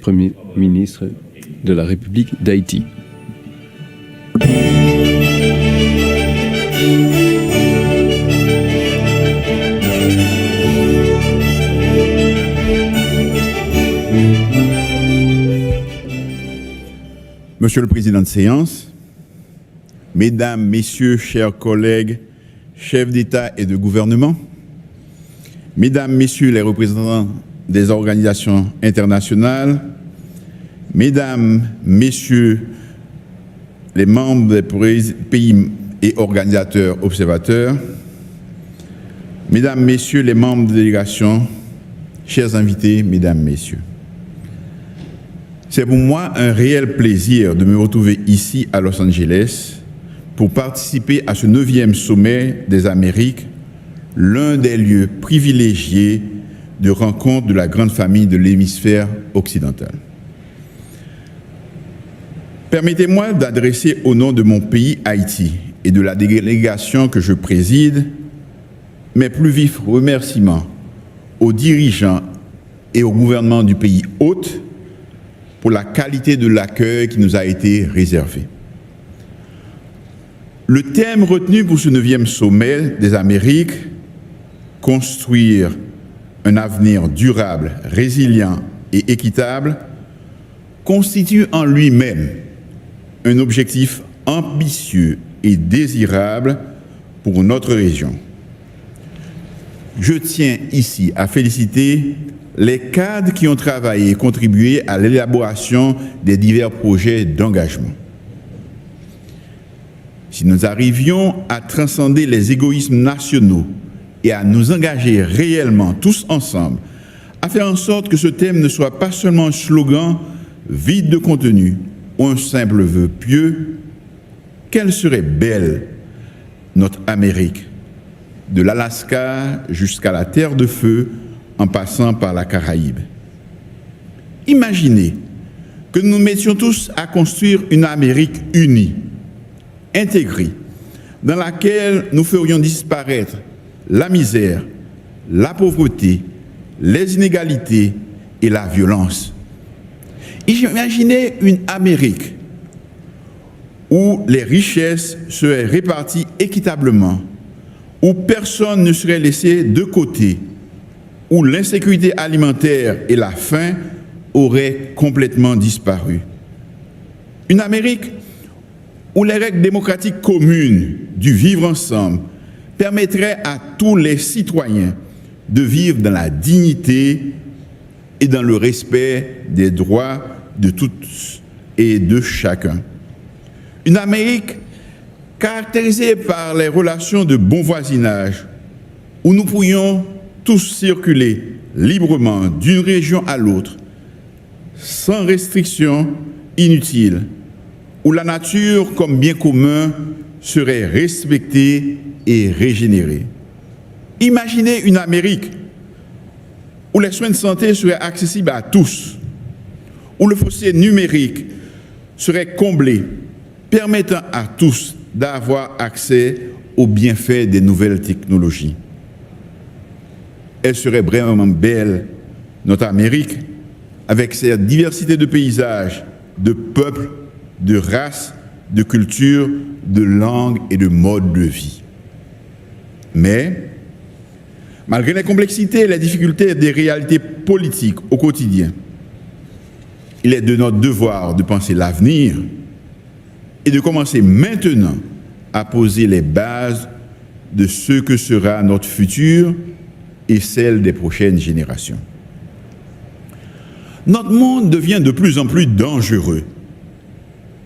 Premier ministre de la République d'Haïti. Monsieur le Président de séance, Mesdames, Messieurs, chers collègues, chefs d'État et de gouvernement, Mesdames, Messieurs les représentants des organisations internationales, Mesdames, Messieurs les membres des pays et organisateurs observateurs, Mesdames, Messieurs les membres de délégation, chers invités, Mesdames, Messieurs. C'est pour moi un réel plaisir de me retrouver ici à Los Angeles pour participer à ce 9e sommet des Amériques, l'un des lieux privilégiés de rencontre de la grande famille de l'hémisphère occidental. Permettez-moi d'adresser au nom de mon pays Haïti et de la délégation que je préside mes plus vifs remerciements aux dirigeants et au gouvernement du pays hôte pour la qualité de l'accueil qui nous a été réservé. Le thème retenu pour ce 9e sommet des Amériques, construire un avenir durable, résilient et équitable, constitue en lui-même un objectif ambitieux et désirable pour notre région. Je tiens ici à féliciter les cadres qui ont travaillé et contribué à l'élaboration des divers projets d'engagement. Si nous arrivions à transcender les égoïsmes nationaux et à nous engager réellement tous ensemble, à faire en sorte que ce thème ne soit pas seulement un slogan vide de contenu ou un simple vœu pieux, quelle serait belle notre Amérique, de l'Alaska jusqu'à la Terre de Feu, en passant par la Caraïbe. Imaginez que nous nous mettions tous à construire une Amérique unie, intégrée, dans laquelle nous ferions disparaître la misère, la pauvreté, les inégalités et la violence. Imaginez une Amérique où les richesses seraient réparties équitablement, où personne ne serait laissé de côté, où l'insécurité alimentaire et la faim auraient complètement disparu. Une Amérique où les règles démocratiques communes du vivre ensemble permettraient à tous les citoyens de vivre dans la dignité et dans le respect des droits de tous et de chacun. Une Amérique caractérisée par les relations de bon voisinage, où nous pourrions tous circuler librement d'une région à l'autre, sans restrictions inutiles, où la nature comme bien commun serait respectée et régénérée. Imaginez une Amérique où les soins de santé seraient accessibles à tous, où le fossé numérique serait comblé, permettant à tous d'avoir accès aux bienfaits des nouvelles technologies. Elle serait vraiment belle, notre Amérique, avec sa diversité de paysages, de peuples, de races, de cultures, de langues et de modes de vie. Mais, malgré les complexités et les difficultés des réalités politiques au quotidien, il est de notre devoir de penser l'avenir et de commencer maintenant à poser les bases de ce que sera notre futur et celle des prochaines générations. Notre monde devient de plus en plus dangereux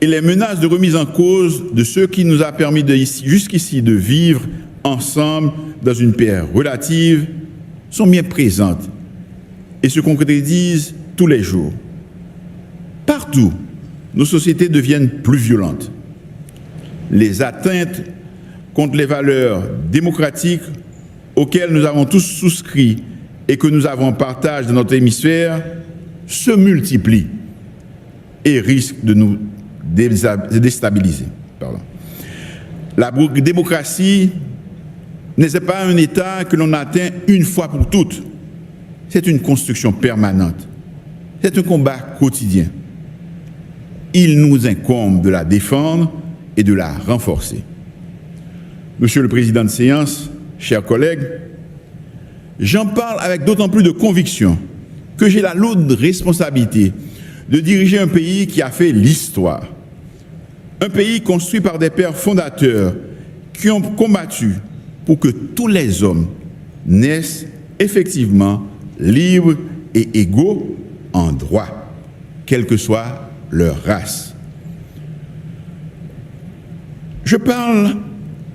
et les menaces de remise en cause de ce qui nous a permis jusqu'ici de vivre ensemble dans une paix relative sont bien présentes et se concrétisent tous les jours. Partout, nos sociétés deviennent plus violentes. Les atteintes contre les valeurs démocratiques auxquelles nous avons tous souscrit et que nous avons en partage dans notre hémisphère se multiplient et risquent de nous déstabiliser. La démocratie n'est pas un État que l'on atteint une fois pour toutes. C'est une construction permanente. C'est un combat quotidien. Il nous incombe de la défendre et de la renforcer. Monsieur le Président de séance, chers collègues, j'en parle avec d'autant plus de conviction que j'ai la lourde responsabilité de diriger un pays qui a fait l'histoire. Un pays construit par des pères fondateurs qui ont combattu pour que tous les hommes naissent effectivement libres et égaux en droit, quelle que soit leur race. Je parle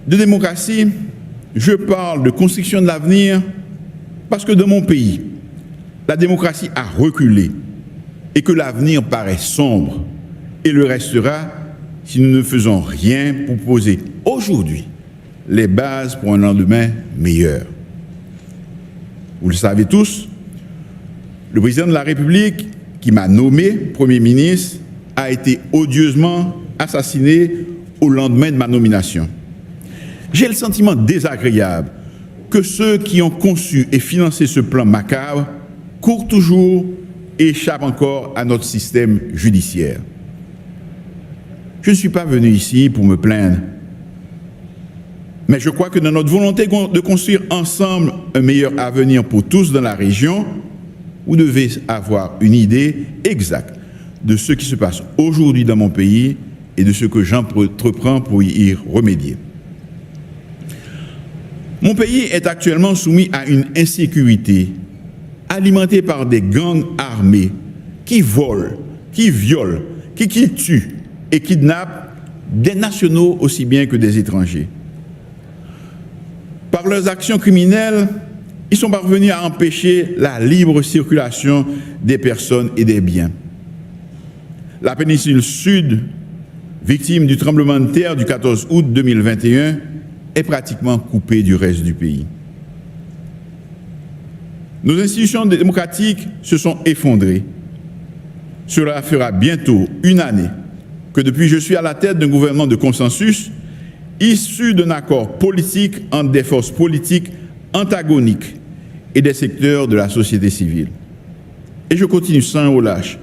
de démocratie, je parle de construction de l'avenir, parce que dans mon pays, la démocratie a reculé et que l'avenir paraît sombre et le restera si nous ne faisons rien pour poser aujourd'hui les bases pour un lendemain meilleur. Vous le savez tous, le président de la République, qui m'a nommé Premier ministre, a été odieusement assassiné au lendemain de ma nomination. J'ai le sentiment désagréable que ceux qui ont conçu et financé ce plan macabre courent toujours et échappent encore à notre système judiciaire. Je ne suis pas venu ici pour me plaindre, mais je crois que dans notre volonté de construire ensemble un meilleur avenir pour tous dans la région, vous devez avoir une idée exacte de ce qui se passe aujourd'hui dans mon pays et de ce que j'entreprends pour y remédier. Mon pays est actuellement soumis à une insécurité alimentée par des gangs armés qui volent, qui violent, qui tuent et kidnappent des nationaux aussi bien que des étrangers. Par leurs actions criminelles, ils sont parvenus à empêcher la libre circulation des personnes et des biens. La péninsule sud, victime du tremblement de terre du 14 août 2021, est pratiquement coupée du reste du pays. Nos institutions démocratiques se sont effondrées. Cela fera bientôt une année que depuis je suis à la tête d'un gouvernement de consensus issu d'un accord politique entre des forces politiques antagoniques et des secteurs de la société civile. Et je continue sans relâche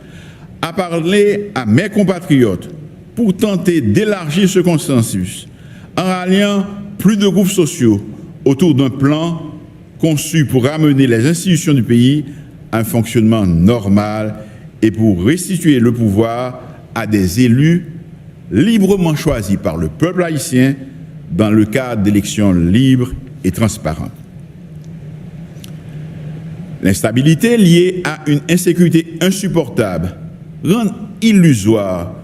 à parler à mes compatriotes pour tenter d'élargir ce consensus en ralliant plus de groupes sociaux autour d'un plan conçu pour ramener les institutions du pays à un fonctionnement normal et pour restituer le pouvoir à des élus librement choisis par le peuple haïtien dans le cadre d'élections libres et transparentes. L'instabilité liée à une insécurité insupportable rend illusoire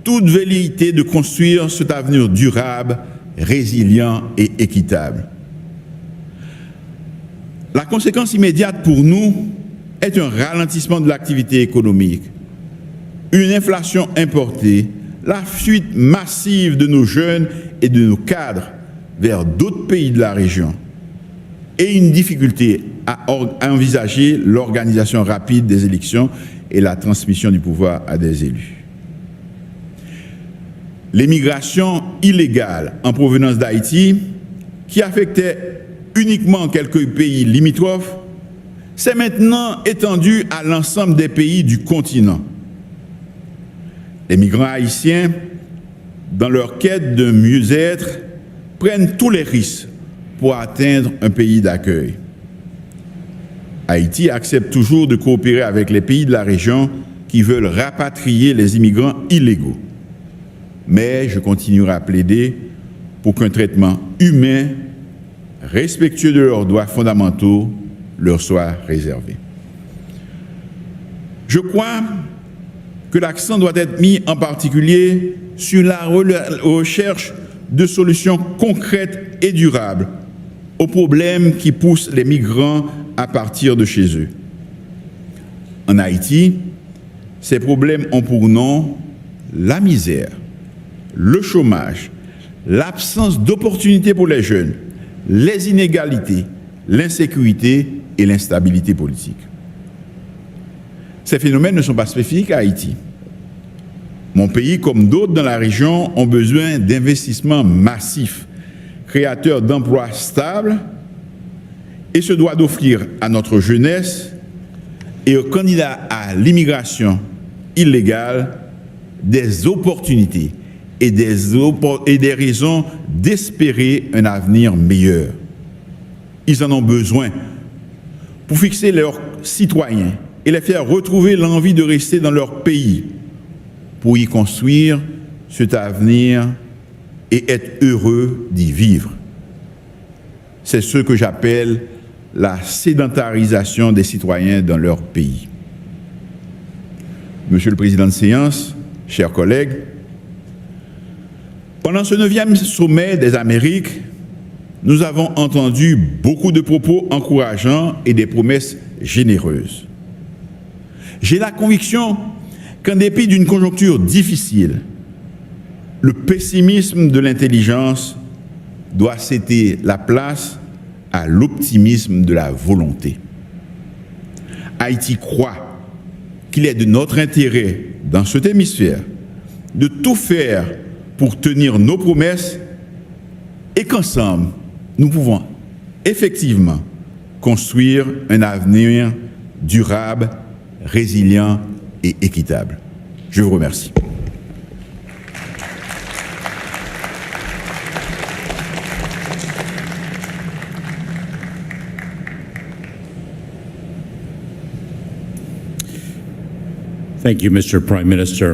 toute velléité de construire cet avenir durable, résilient et équitable. La conséquence immédiate pour nous est un ralentissement de l'activité économique, une inflation importée, la fuite massive de nos jeunes et de nos cadres vers d'autres pays de la région et une difficulté à envisager l'organisation rapide des élections et la transmission du pouvoir à des élus. L'émigration illégale en provenance d'Haïti, qui affectait uniquement quelques pays limitrophes, s'est maintenant étendue à l'ensemble des pays du continent. Les migrants haïtiens, dans leur quête de mieux-être, prennent tous les risques pour atteindre un pays d'accueil. Haïti accepte toujours de coopérer avec les pays de la région qui veulent rapatrier les immigrants illégaux. Mais je continuerai à plaider pour qu'un traitement humain, respectueux de leurs droits fondamentaux, leur soit réservé. Je crois que l'accent doit être mis en particulier sur la recherche de solutions concrètes et durables aux problèmes qui poussent les migrants à partir de chez eux. En Haïti, ces problèmes ont pour nom la misère, le chômage, l'absence d'opportunités pour les jeunes, les inégalités, l'insécurité et l'instabilité politique. Ces phénomènes ne sont pas spécifiques à Haïti. Mon pays, comme d'autres dans la région, ont besoin d'investissements massifs, créateurs d'emplois stables, et se doit d'offrir à notre jeunesse et aux candidats à l'immigration illégale des opportunités et des raisons d'espérer un avenir meilleur. Ils en ont besoin pour fixer leurs citoyens et les faire retrouver l'envie de rester dans leur pays, pour y construire cet avenir et être heureux d'y vivre. C'est ce que j'appelle la sédentarisation des citoyens dans leur pays. Monsieur le Président de séance, chers collègues, pendant ce 9e sommet des Amériques, nous avons entendu beaucoup de propos encourageants et des promesses généreuses. J'ai la conviction qu'en dépit d'une conjoncture difficile, le pessimisme de l'intelligence doit céder la place à l'optimisme de la volonté. Haïti croit qu'il est de notre intérêt dans cet hémisphère de tout faire pour tenir nos promesses et qu'ensemble, nous pouvons effectivement construire un avenir durable, résilient et équitable. Je vous remercie. Thank you, Mr. Prime Minister.